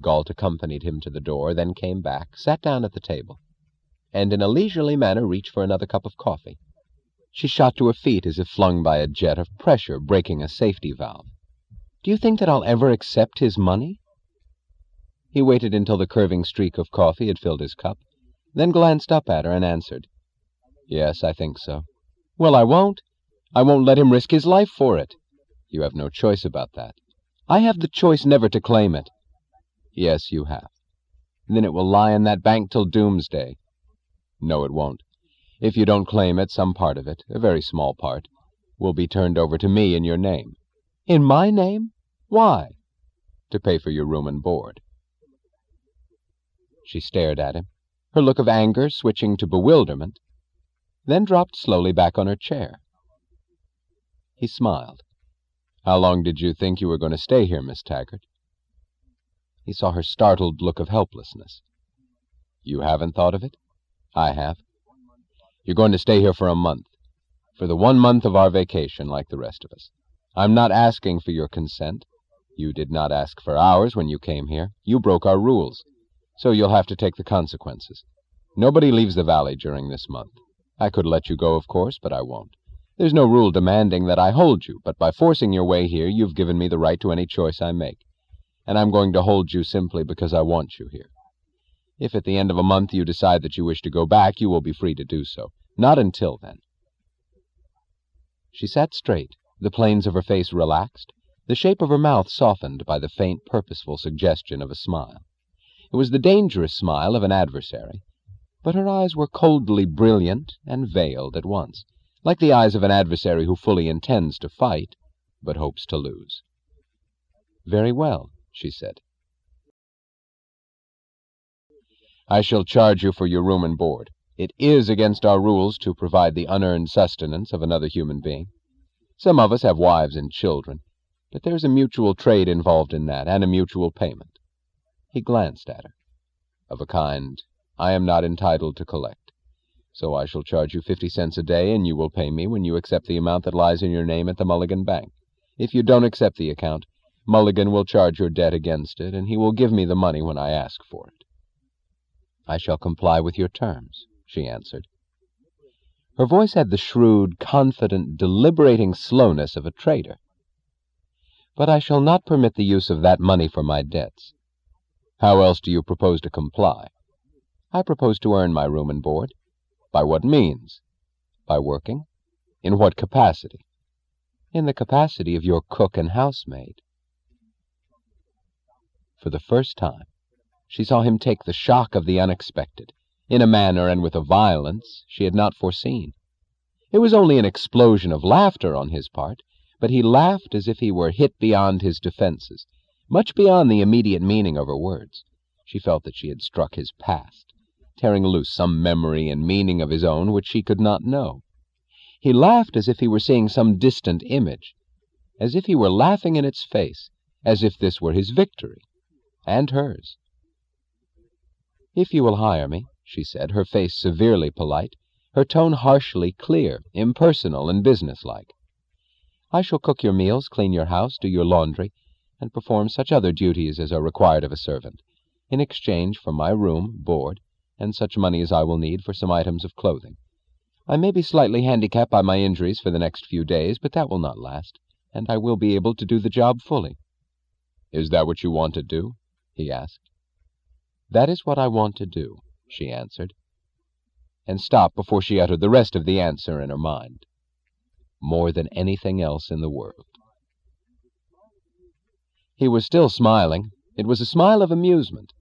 Galt accompanied him to the door, then came back, sat down at the table, and in a leisurely manner reached for another cup of coffee. She shot to her feet as if flung by a jet of pressure breaking a safety valve. "Do you think that I'll ever accept his money?" He waited until the curving streak of coffee had filled his cup, then glanced up at her and answered, "Yes, I think so." "Well, I won't. I won't let him risk his life for it." "You have no choice about that." "I have the choice never to claim it." "Yes, you have." "Then it will lie in that bank till doomsday." "No, it won't. If you don't claim it, some part of it, a very small part, will be turned over to me in your name." "In my name? Why?" "To pay for your room and board." She stared at him, her look of anger switching to bewilderment, then dropped slowly back on her chair. He smiled. "How long did you think you were going to stay here, Miss Taggart?" He saw her startled look of helplessness. "You haven't thought of it?" "I have." "You're going to stay here for a month, for the 1 month of our vacation, like the rest of us. I'm not asking for your consent. You did not ask for ours when you came here. You broke our rules, so you'll have to take the consequences. Nobody leaves the valley during this month. I could let you go, of course, but I won't. There's no rule demanding that I hold you, but by forcing your way here, you've given me the right to any choice I make, and I'm going to hold you simply because I want you here. If at the end of a month you decide that you wish to go back, you will be free to do so. Not until then." She sat straight, the planes of her face relaxed, the shape of her mouth softened by the faint, purposeful suggestion of a smile. It was the dangerous smile of an adversary, but her eyes were coldly brilliant and veiled at once, like the eyes of an adversary who fully intends to fight, but hopes to lose. "Very well," she said. "I shall charge you for your room and board. It is against our rules to provide the unearned sustenance of another human being. Some of us have wives and children, but there's a mutual trade involved in that, and a mutual payment." He glanced at her. "Of a kind I am not entitled to collect. So I shall charge you 50 cents a day, and you will pay me when you accept the amount that lies in your name at the Mulligan Bank. If you don't accept the account, Mulligan will charge your debt against it, and he will give me the money when I ask for it." "I shall comply with your terms," she answered. Her voice had the shrewd, confident, deliberating slowness of a trader. "But I shall not permit the use of that money for my debts." "How else do you propose to comply?" "I propose to earn my room and board." "By what means?" "By working." "In what capacity?" "In the capacity of your cook and housemaid." For the first time, she saw him take the shock of the unexpected, in a manner and with a violence she had not foreseen. It was only an explosion of laughter on his part, but he laughed as if he were hit beyond his defenses, much beyond the immediate meaning of her words. She felt that she had struck his past, tearing loose some memory and meaning of his own which she could not know. He laughed as if he were seeing some distant image, as if he were laughing in its face, as if this were his victory, and hers. "If you will hire me," she said, her face severely polite, her tone harshly clear, impersonal, and businesslike, "I shall cook your meals, clean your house, do your laundry, and perform such other duties as are required of a servant, in exchange for my room, board, and such money as I will need for some items of clothing. I may be slightly handicapped by my injuries for the next few days, but that will not last, and I will be able to do the job fully." "Is that what you want to do?" he asked. "That is what I want to do," she answered, and stopped before she uttered the rest of the answer in her mind. "More than anything else in the world." He was still smiling. It was a smile of amusement,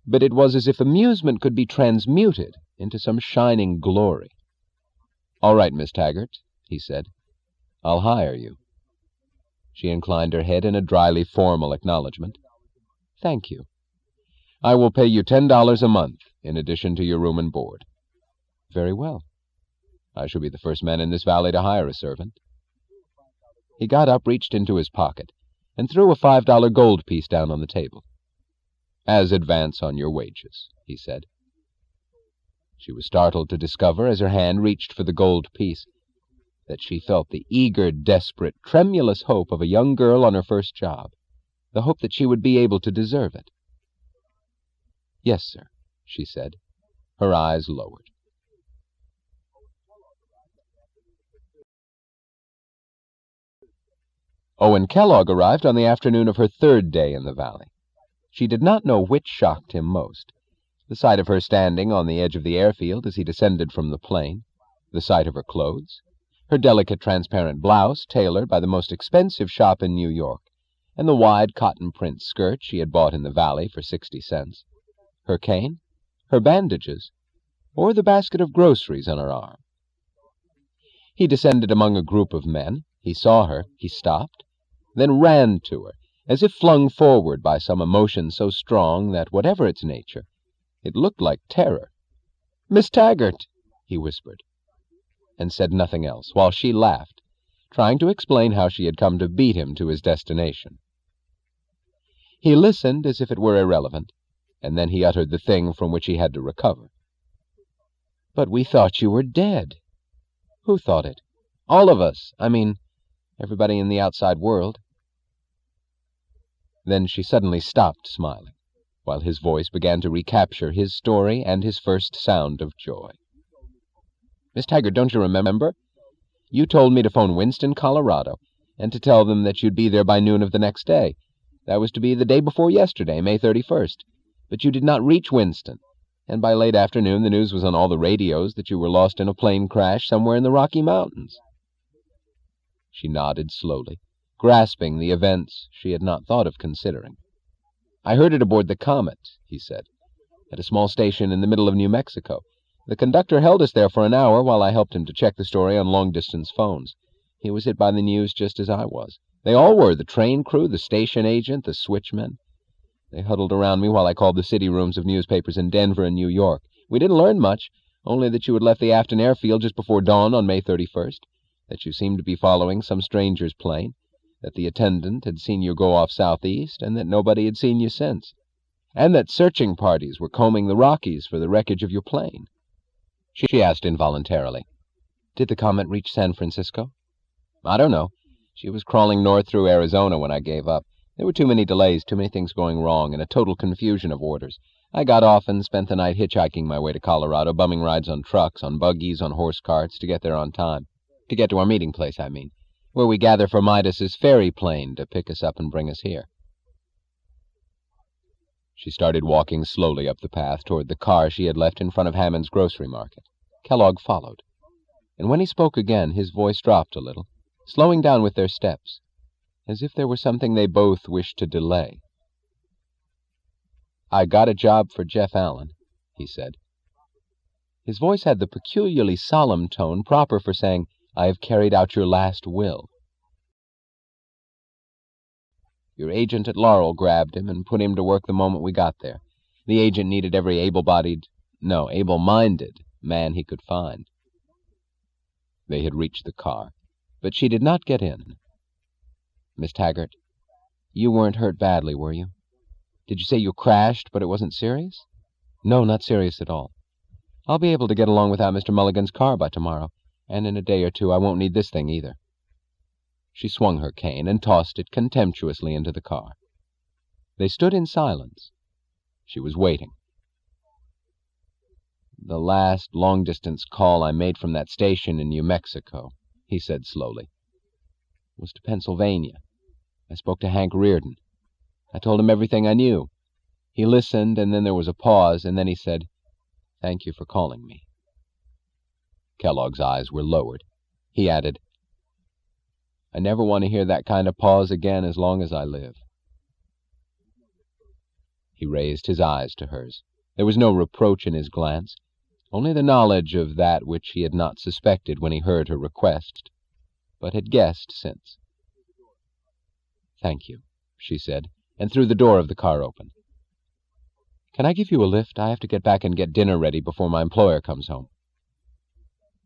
but it was as if amusement could be transmuted into some shining glory. "All right, Miss Taggart," he said. "I'll hire you." She inclined her head in a dryly formal acknowledgment. "Thank you." "I will pay you $10 a month, in addition to your room and board." "Very well." "I shall be the first man in this valley to hire a servant." He got up, reached into his pocket, and threw a $5 gold piece down on the table. "As advance on your wages," he said. She was startled to discover, as her hand reached for the gold piece, that she felt the eager, desperate, tremulous hope of a young girl on her first job, the hope that she would be able to deserve it. "Yes, sir," she said, her eyes lowered. Owen Kellogg arrived on the afternoon of her third day in the valley. She did not know which shocked him most: the sight of her standing on the edge of the airfield as he descended from the plane, the sight of her clothes, her delicate transparent blouse tailored by the most expensive shop in New York, and the wide cotton print skirt she had bought in the valley for 60 cents, her cane, her bandages, or the basket of groceries on her arm. He descended among a group of men. He saw her. He stopped, then ran to her, as if flung forward by some emotion so strong that, whatever its nature, it looked like terror. "Miss Taggart," he whispered, and said nothing else, while she laughed, trying to explain how she had come to beat him to his destination. He listened as if it were irrelevant, and then he uttered the thing from which he had to recover. "But we thought you were dead." "Who thought it?" "All of us. I mean, everybody in the outside world." Then she suddenly stopped smiling, while his voice began to recapture his story and his first sound of joy. "Miss Taggart, don't you remember? You told me to phone Winston, Colorado, and to tell them that you'd be there by noon of the next day. That was to be the day before yesterday, May 31st. But you did not reach Winston, and by late afternoon the news was on all the radios that you were lost in a plane crash somewhere in the Rocky Mountains." She nodded slowly, grasping the events she had not thought of considering. "I heard it aboard the Comet," he said, "at a small station in the middle of New Mexico. The conductor held us there for an hour while I helped him to check the story on long-distance phones. He was hit by the news just as I was. They all were, the train crew, the station agent, the switchman. They huddled around me while I called the city rooms of newspapers in Denver and New York. We didn't learn much, only that you had left the Afton airfield just before dawn on May 31st, that you seemed to be following some stranger's plane, that the attendant had seen you go off southeast, and that nobody had seen you since, and that searching parties were combing the Rockies for the wreckage of your plane." She asked involuntarily, "Did the Comet reach San Francisco?" "I don't know. She was crawling north through Arizona when I gave up. There were too many delays, too many things going wrong, and a total confusion of orders. I got off and spent the night hitchhiking my way to Colorado, bumming rides on trucks, on buggies, on horse carts, to get there on time. To get to our meeting place, I mean, where we gather for Midas's ferry plane to pick us up and bring us here." She started walking slowly up the path toward the car she had left in front of Hammond's grocery market. Kellogg followed, and when he spoke again, his voice dropped a little, slowing down with their steps, as if there were something they both wished to delay. "I got a job for Jeff Allen," he said. His voice had the peculiarly solemn tone proper for saying, "I have carried out your last will. Your agent at Laurel grabbed him and put him to work the moment we got there. The agent needed every able-minded man he could find." They had reached the car, but she did not get in. "Miss Taggart, you weren't hurt badly, were you? Did you say you crashed, but it wasn't serious?" "No, not serious at all. I'll be able to get along without Mr. Mulligan's car by tomorrow, and in a day or two I won't need this thing either." She swung her cane and tossed it contemptuously into the car. They stood in silence. She was waiting. "The last long-distance call I made from that station in New Mexico," he said slowly, "was to Pennsylvania. I spoke to Hank Reardon. I told him everything I knew. He listened, and then there was a pause, and then he said, 'Thank you for calling me.'" Kellogg's eyes were lowered. He added, "I never want to hear that kind of pause again as long as I live." He raised his eyes to hers. There was no reproach in his glance, only the knowledge of that which he had not suspected when he heard her request, but had guessed since. "Thank you," she said, and threw the door of the car open. "Can I give you a lift? I have to get back and get dinner ready before my employer comes home."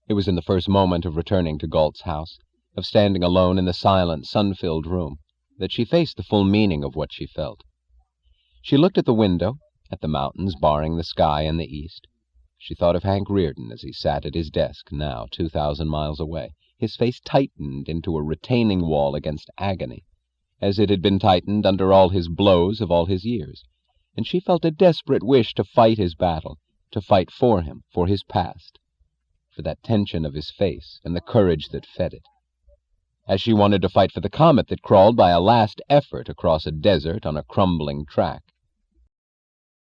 It was in the first moment of returning to Galt's house, of standing alone in the silent, sun-filled room, that she faced the full meaning of what she felt. She looked at the window, at the mountains barring the sky in the east. She thought of Hank Reardon as he sat at his desk, now 2,000 miles away. His face tightened into a retaining wall against agony, as it had been tightened under all his blows of all his years. and she felt a desperate wish to fight his battle, to fight for him, for his past, for that tension of his face and the courage that fed it, as she wanted to fight for the comet that crawled by a last effort across a desert on a crumbling track.